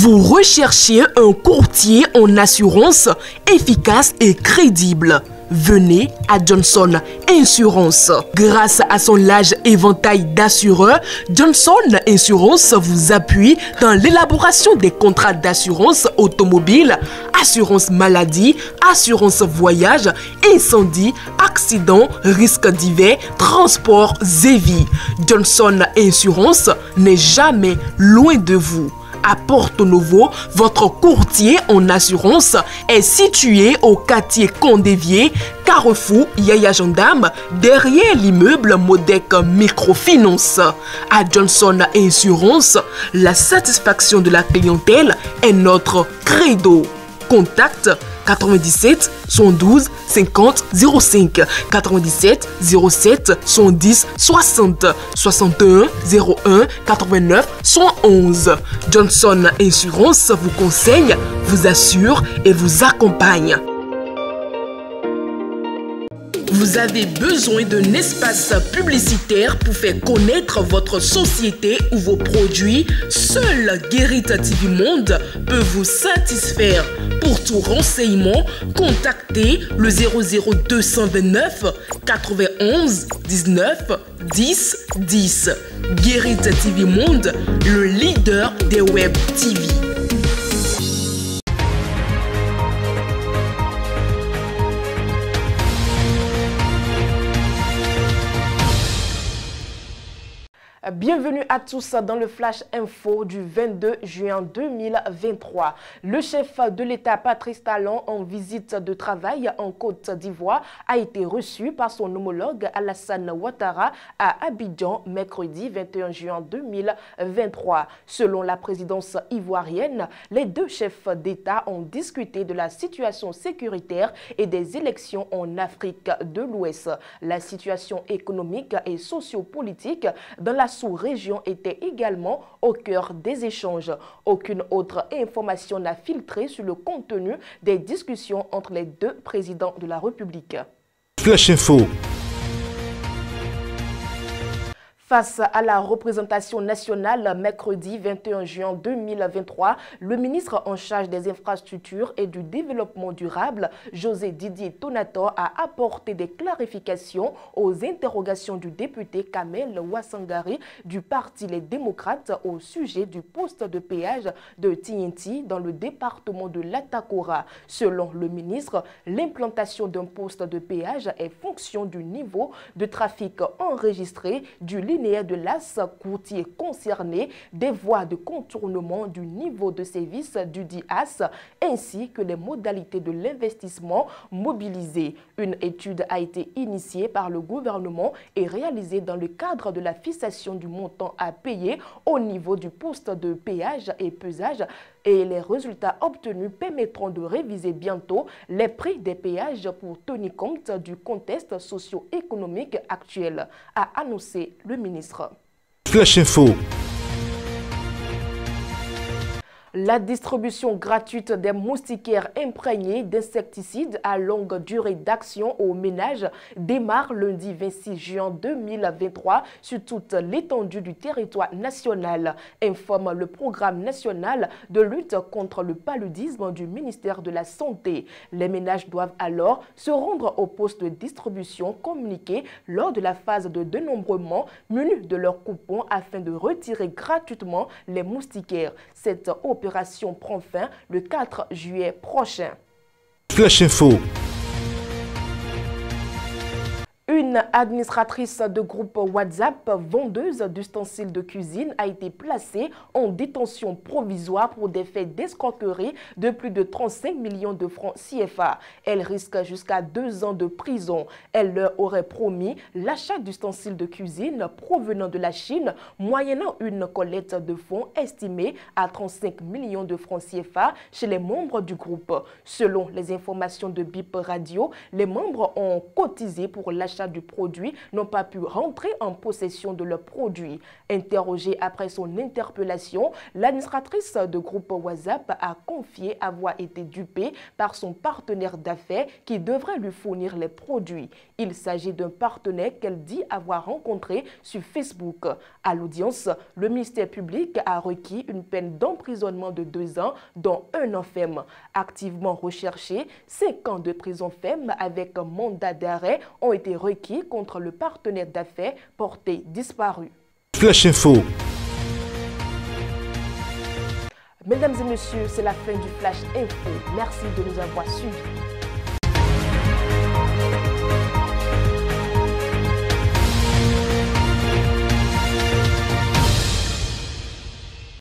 Vous recherchez un courtier en assurance efficace et crédible. Venez à Johnson Insurance. Grâce à son large éventail d'assureurs, Johnson Insurance vous appuie dans l'élaboration des contrats d'assurance automobile, assurance maladie, assurance voyage, incendie, accident, risques divers, transports et vie. Johnson Insurance n'est jamais loin de vous. À Porto Novo, votre courtier en assurance est situé au quartier Condévier, Carrefour Yaya Gendarme, derrière l'immeuble Modec Microfinance. À Johnson Insurance, la satisfaction de la clientèle est notre credo. Contact 97 112 50 05 97 07 110 60 61 01 89 111. Johnson Insurance vous conseille, vous assure et vous accompagne. Vous avez besoin d'un espace publicitaire pour faire connaître votre société ou vos produits? Seul Guérit TV Monde peut vous satisfaire. Pour tout renseignement, contactez le 00229 91 19 10 10. Guérit TV Monde, le leader des web TV. Bienvenue à tous dans le Flash Info du 22 juin 2023. Le chef de l'État Patrice Talon, en visite de travail en Côte d'Ivoire, a été reçu par son homologue Alassane Ouattara à Abidjan mercredi 21 juin 2023. Selon la présidence ivoirienne, les deux chefs d'État ont discuté de la situation sécuritaire et des élections en Afrique de l'Ouest. La situation économique et sociopolitique dans la sous-région était également au cœur des échanges. Aucune autre information n'a filtré sur le contenu des discussions entre les deux présidents de la République. Flash Info. Face à la représentation nationale, mercredi 21 juin 2023, le ministre en charge des infrastructures et du développement durable, José Didier Tonator, a apporté des clarifications aux interrogations du député Kamel Ouassangari du Parti Les Démocrates au sujet du poste de péage de Tienti dans le département de l'Atakora. Selon le ministre, l'implantation d'un poste de péage est fonction du niveau de trafic enregistré, du linéaire de l'as courtier concerné, des voies de contournement, du niveau de service du DIAS, ainsi que les modalités de l'investissement mobilisé. Une étude a été initiée par le gouvernement et réalisée dans le cadre de la fixation du montant à payer au niveau du poste de péage et pesage, et les résultats obtenus permettront de réviser bientôt les prix des péages pour tenir compte du contexte socio-économique actuel, a annoncé le ministre. Flash Info. La distribution gratuite des moustiquaires imprégnés d'insecticides à longue durée d'action aux ménages démarre lundi 26 juin 2023 sur toute l'étendue du territoire national, informe le programme national de lutte contre le paludisme du ministère de la Santé. Les ménages doivent alors se rendre au poste de distribution communiqué lors de la phase de dénombrement munis de leur coupon afin de retirer gratuitement les moustiquaires. Cette opération prend fin le 4 juillet prochain. Flash Info. Une administratrice de groupe WhatsApp, vendeuse d'ustensiles de cuisine, a été placée en détention provisoire pour des faits d'escroquerie de plus de 35 millions de francs CFA. Elle risque jusqu'à 2 ans de prison. Elle leur aurait promis l'achat d'ustensiles de cuisine provenant de la Chine, moyennant une collecte de fonds estimée à 35 millions de francs CFA chez les membres du groupe. Selon les informations de BIP Radio, les membres ont cotisé pour l'achat l'achat du produit n'ont pas pu rentrer en possession de leur produit. Interrogée après son interpellation, l'administratrice de groupe WhatsApp a confié avoir été dupée par son partenaire d'affaires qui devrait lui fournir les produits. Il s'agit d'un partenaire qu'elle dit avoir rencontré sur Facebook. À l'audience, le ministère public a requis une peine d'emprisonnement de 2 ans, dont 1 an ferme. Activement recherché, 5 ans de prison ferme avec un mandat d'arrêt ont été requis contre le partenaire d'affaires porté disparu. Flash Info. Mesdames et messieurs, c'est la fin du Flash Info. Merci de nous avoir suivis.